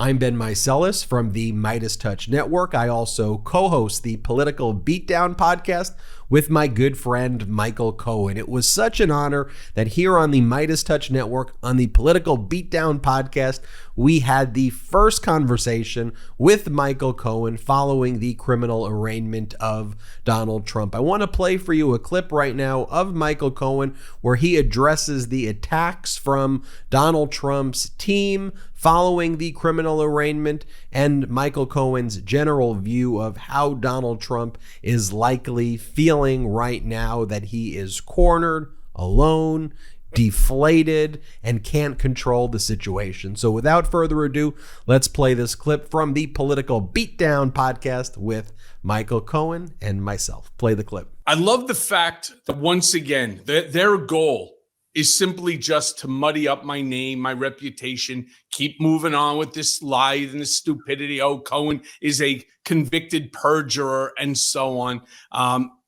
I'm Ben Meiselas from the MeidasTouch Network. I also co-host the Political Beatdown Podcast with my good friend Michael Cohen. It was such an honor that here on the MeidasTouch Network, on the Political Beatdown Podcast, we had the first conversation with Michael Cohen following the criminal arraignment of Donald Trump. I want to play for you a clip right now of Michael Cohen where he addresses the attacks from Donald Trump's team following the criminal arraignment and Michael Cohen's general view of how Donald Trump is likely feeling right now that he is cornered, alone, deflated, and can't control the situation. So without further ado, let's play this clip from the Political Beatdown Podcast with Michael Cohen and myself. Play the clip. I love the fact that once again, their goal is simply just to muddy up my name, my reputation, keep moving on with this lie and this stupidity. Oh, Cohen is a convicted perjurer and so on.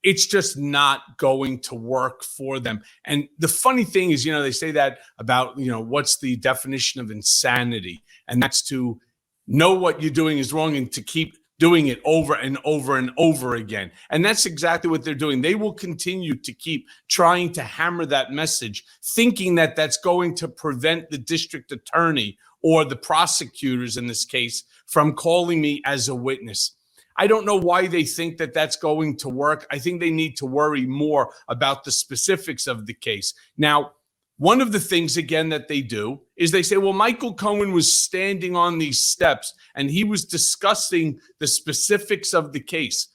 It's just not going to work for them. And the funny thing is, they say that about, what's the definition of insanity? And that's to know what you're doing is wrong and to keep doing it over and over and over again. And that's exactly what they're doing. They will continue to keep trying to hammer that message, thinking that that's going to prevent the district attorney or the prosecutors in this case from calling me as a witness. I don't know why they think that that's going to work. I think they need to worry more about the specifics of the case. Now, one of the things, again, that they do is they say, well, Michael Cohen was standing on these steps and he was discussing the specifics of the case.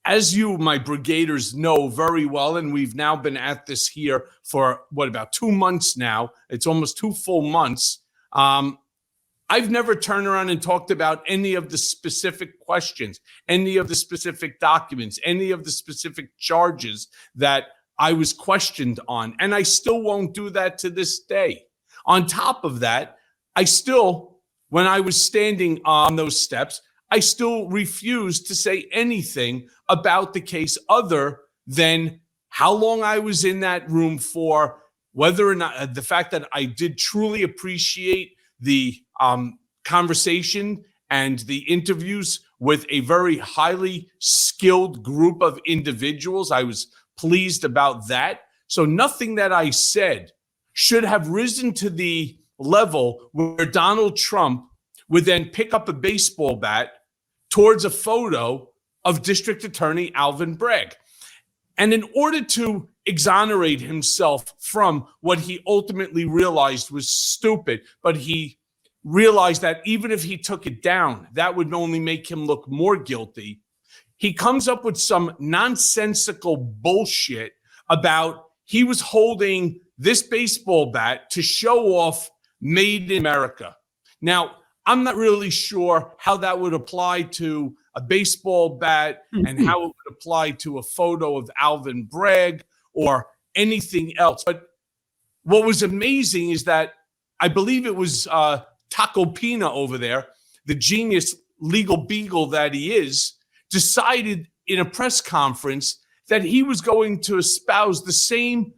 As you, my brigaders, know very well, and we've now been at this here for, about 2 months now. It's almost 2 full months. I've never turned around and talked about any of the specific questions, any of the specific documents, any of the specific charges that I was questioned on, and I still won't do that to this day. On top of that, when I was standing on those steps, I still refused to say anything about the case other than how long I was in that room for, whether or not the fact that I did truly appreciate the conversation and the interviews with a very highly skilled group of individuals. I was pleased about that. So nothing that I said should have risen to the level where Donald Trump would then pick up a baseball bat towards a photo of District Attorney Alvin Bragg. And in order to exonerate himself from what he ultimately realized was stupid, but he realized that even if he took it down, that would only make him look more guilty. He comes up with some nonsensical bullshit about he was holding this baseball bat to show off Made in America. Now, I'm not really sure how that would apply to a baseball bat and how it would apply to a photo of Alvin Bragg or anything else. But what was amazing is that I believe it was Taco Pina over there, the genius legal beagle that he is, decided in a press conference that he was going to espouse the same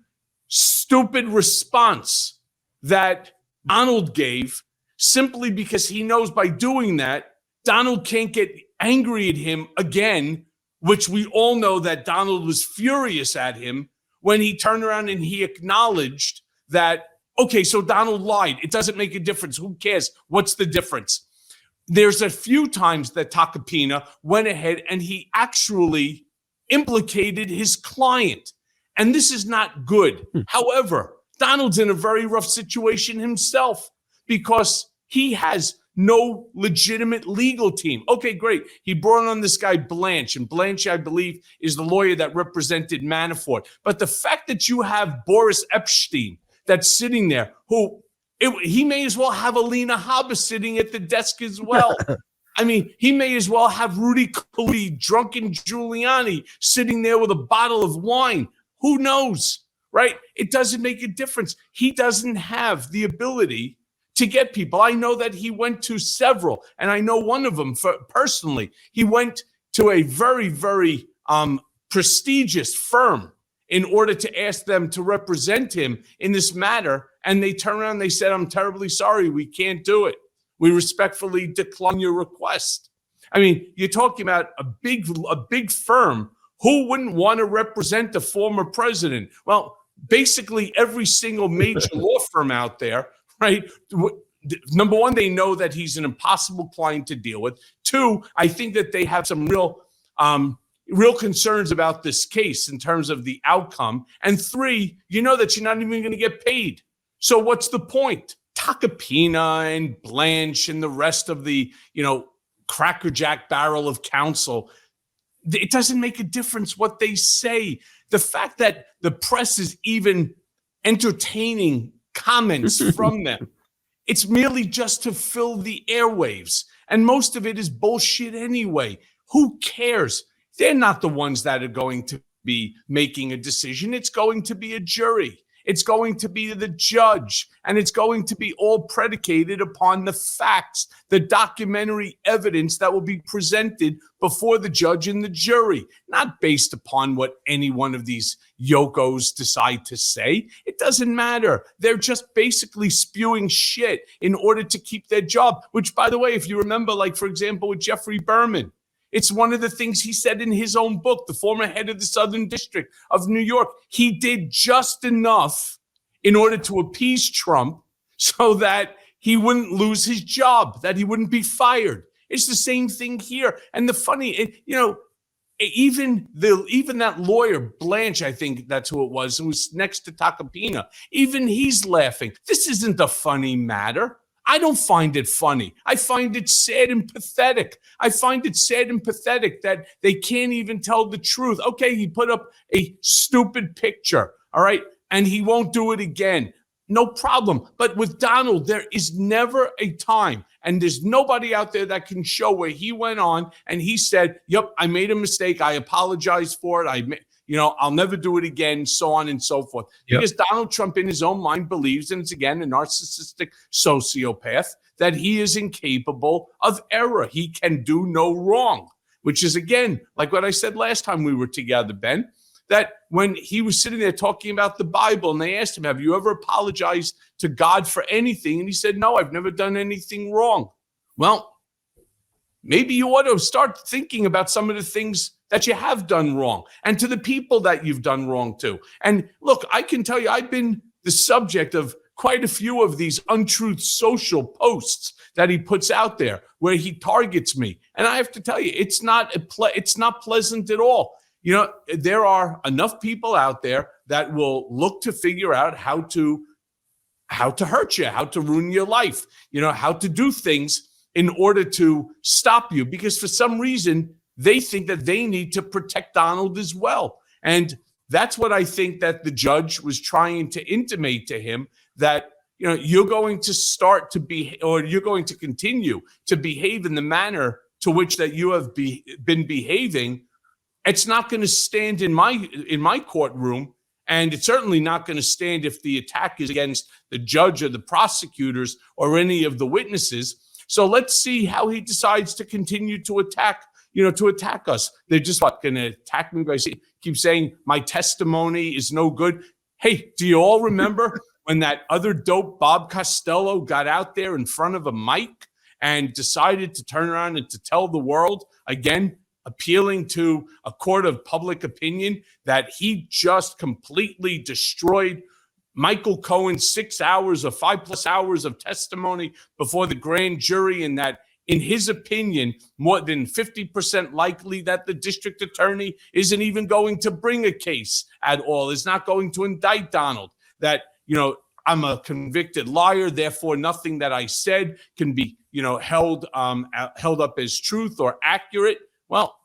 stupid response that Donald gave, simply because he knows by doing that, Donald can't get angry at him again, which we all know that Donald was furious at him when he turned around and he acknowledged that, okay, so Donald lied. It doesn't make a difference. Who cares? What's the difference? There's a few times that Takapina went ahead and he actually implicated his client. And this is not good. However, Donald's in a very rough situation himself because he has no legitimate legal team. Okay, great. He brought on this guy Blanche, and Blanche, I believe, is the lawyer that represented Manafort. But the fact that you have Boris Epstein that's sitting there, he may as well have Alina Habba sitting at the desk as well. I mean, he may as well have Rudy Giuliani, drunken Giuliani, sitting there with a bottle of wine. Who knows, right? It doesn't make a difference. He doesn't have the ability to get people. I know that he went to several, and I know one of them personally. He went to a very, very prestigious firm in order to ask them to represent him in this matter. And they turned around and they said, I'm terribly sorry, we can't do it. We respectfully decline your request. I mean, you're talking about a big firm. Who wouldn't want to represent the former president? Well, basically every single major law firm out there, right? Number one, they know that he's an impossible client to deal with. Two, I think that they have some real concerns about this case in terms of the outcome. And three, you know that you're not even going to get paid. So what's the point? Tacopina and Blanche and the rest of the, crackerjack barrel of counsel, it doesn't make a difference what they say. The fact that the press is even entertaining comments from them, it's merely just to fill the airwaves. And most of it is bullshit anyway. Who cares? They're not the ones that are going to be making a decision. It's going to be a jury. It's going to be the judge, and it's going to be all predicated upon the facts, the documentary evidence that will be presented before the judge and the jury, not based upon what any one of these yokos decide to say. It doesn't matter. They're just basically spewing shit in order to keep their job, which, by the way, if you remember, like, for example, with Jeffrey Berman, it's one of the things he said in his own book, the former head of the Southern District of New York. He did just enough in order to appease Trump so that he wouldn't lose his job, that he wouldn't be fired. It's the same thing here. And the funny, even that lawyer, Blanche, I think that's who it was, who was next to Tacopina, even he's laughing. This isn't a funny matter. I don't find it funny. I find it sad and pathetic. I find it sad and pathetic that they can't even tell the truth. Okay, he put up a stupid picture, all right, and he won't do it again. No problem. But with Donald, there is never a time, and there's nobody out there that can show where he went on and he said, yep, I made a mistake. I apologize for it. I'll never do it again, so on and so forth. Yep. Because Donald Trump in his own mind believes, and it's again a narcissistic sociopath, that he is incapable of error. He can do no wrong, which is, again, like what I said last time we were together, Ben, that when he was sitting there talking about the Bible and they asked him, have you ever apologized to God for anything? And he said, no, I've never done anything wrong. Well, maybe you ought to start thinking about some of the things that you have done wrong and to the people that you've done wrong to. And look, I can tell you, I've been the subject of quite a few of these untruth social posts that he puts out there where he targets me. And I have to tell you, it's not pleasant at all. There are enough people out there that will look to figure out how to hurt you, how to ruin your life, how to do things in order to stop you, because for some reason, they think that they need to protect Donald as well. And that's what I think that the judge was trying to intimate to him, that, you're going to start to be, or you're going to continue to behave in the manner to which that you have been behaving. It's not going to stand in my courtroom. And it's certainly not going to stand if the attack is against the judge or the prosecutors or any of the witnesses. So let's see how he decides to continue to attack us. They're just going to attack me by keep saying my testimony is no good. Hey, do you all remember when that other dope Bob Costello got out there in front of a mic and decided to turn around and to tell the world, again, appealing to a court of public opinion, that he just completely destroyed Michael Cohen's 6 hours or 5+ hours of testimony before the grand jury, and that, in his opinion, more than 50% likely that the district attorney isn't even going to bring a case at all, is not going to indict Donald, that, I'm a convicted liar, therefore nothing that I said can be, held up as truth or accurate. Well,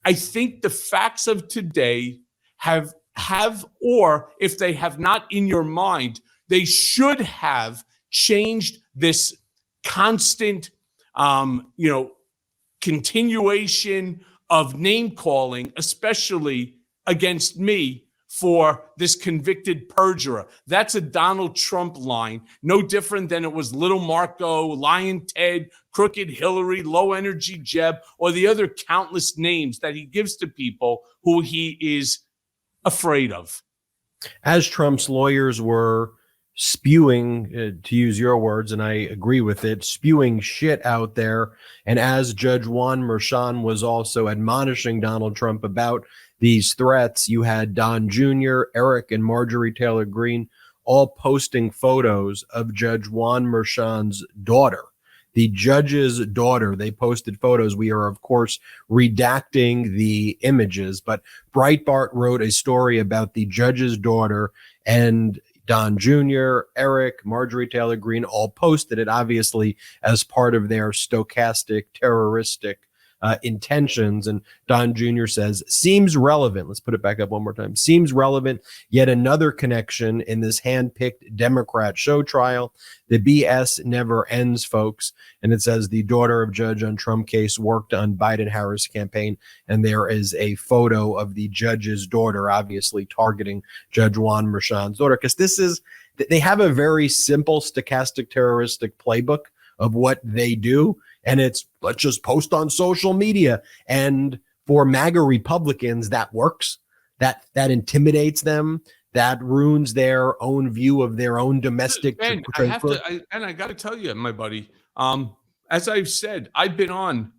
I think the facts of today have, or if they have not in your mind, they should have changed this constant continuation of name calling, especially against me for this convicted perjurer. That's a Donald Trump line, no different than it was Little Marco, Lion Ted, Crooked Hillary, Low Energy Jeb, or the other countless names that he gives to people who he is afraid of. As Trump's lawyers were spewing, to use your words, and I agree with it, spewing shit out there. And as Judge Juan Merchan was also admonishing Donald Trump about these threats, you had Don Jr., Eric, and Marjorie Taylor Greene all posting photos of Judge Juan Merchan's daughter. The judge's daughter, they posted photos. We are, of course, redacting the images, but Breitbart wrote a story about the judge's daughter, and Don Jr., Eric, Marjorie Taylor Greene all posted it, obviously, as part of their stochastic, terroristic intentions. And Don Jr. says, seems relevant. Let's put it back up one more time. Seems relevant. Yet another connection in this hand-picked Democrat show trial. The BS never ends, folks. And it says the daughter of judge on Trump case worked on Biden-Harris campaign. And there is a photo of the judge's daughter, obviously targeting Judge Juan Merchan's daughter. Because they have a very simple stochastic terroristic playbook of what they do. And it's, let's just post on social media. And for MAGA Republicans, that works. That intimidates them. That ruins their own view of their own domestic. Ben, I got to tell you, my buddy, as I've said, I've been on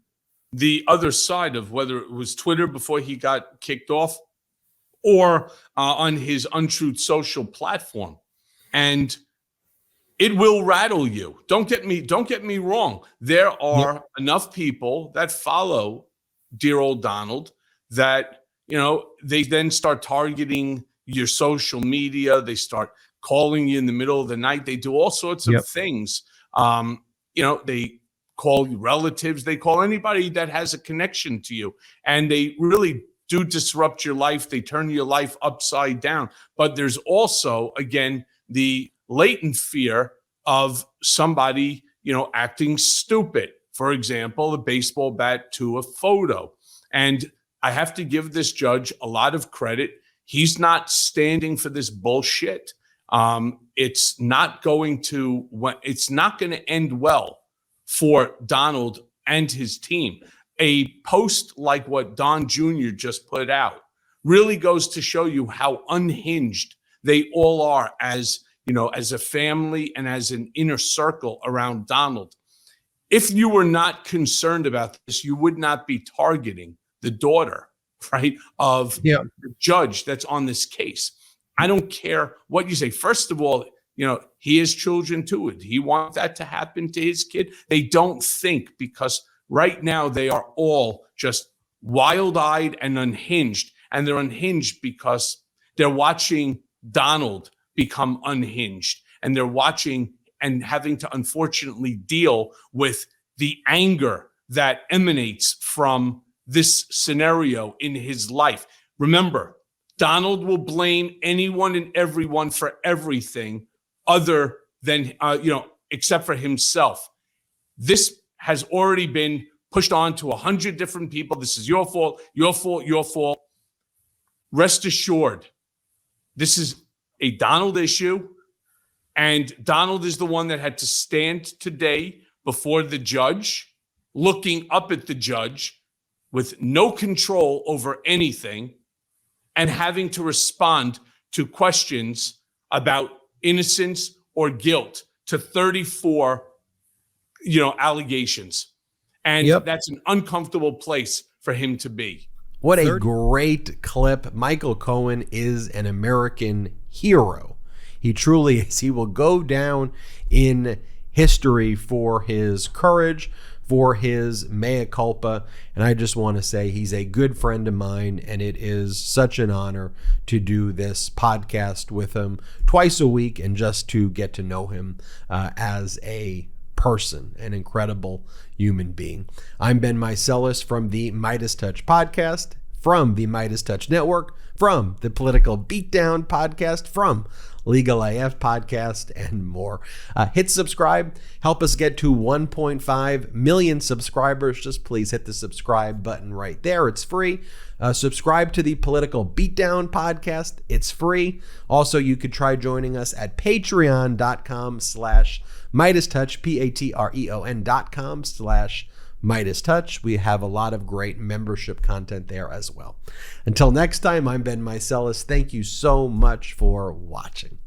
the other side of whether it was Twitter before he got kicked off or on his Untruth Social platform. And it will rattle you. Don't get me wrong. There are enough people that follow dear old Donald that, they then start targeting your social media. They start calling you in the middle of the night. They do all sorts of things. They call you relatives. They call anybody that has a connection to you. And they really do disrupt your life. They turn your life upside down. But there's also, again, the latent fear of somebody, acting stupid. For example, a baseball bat to a photo. And I have to give this judge a lot of credit. He's not standing for this bullshit. It's not going to end well for Donald and his team. A post like what Don Jr. just put out really goes to show you how unhinged they all are as a family and as an inner circle around Donald. If you were not concerned about this, you would not be targeting the daughter, right, of the judge that's on this case. I don't care what you say. First of all, he has children too. He wants that to happen to his kid. They don't think, because right now they are all just wild-eyed and unhinged. And they're unhinged because they're watching Donald become unhinged, and they're watching and having to unfortunately deal with the anger that emanates from this scenario in his life. Remember, Donald will blame anyone and everyone for everything other than, except for himself. This has already been pushed on to 100 different people. This is your fault, your fault, your fault. Rest assured, this is a Donald issue, and Donald is the one that had to stand today before the judge, looking up at the judge with no control over anything and having to respond to questions about innocence or guilt to 34, allegations. And that's an uncomfortable place for him to be. What a great clip. Michael Cohen is an American hero. He truly is. He will go down in history for his courage, for his mea culpa. And I just want to say he's a good friend of mine, and it is such an honor to do this podcast with him twice a week and just to get to know him as a person, an incredible human being. I'm Ben Meiselas from the MeidasTouch Podcast, from the MeidasTouch Network, from the Political Beatdown Podcast, from Legal AF Podcast, and more. Hit subscribe. Help us get to 1.5 million subscribers. Just please hit the subscribe button right there. It's free. Subscribe to the Political Beatdown Podcast. It's free. Also, you could try joining us at patreon.com/MeidasTouch, patreon.com/MeidasTouch. We have a lot of great membership content there as well. Until next time, I'm Ben Meiselas. Thank you so much for watching.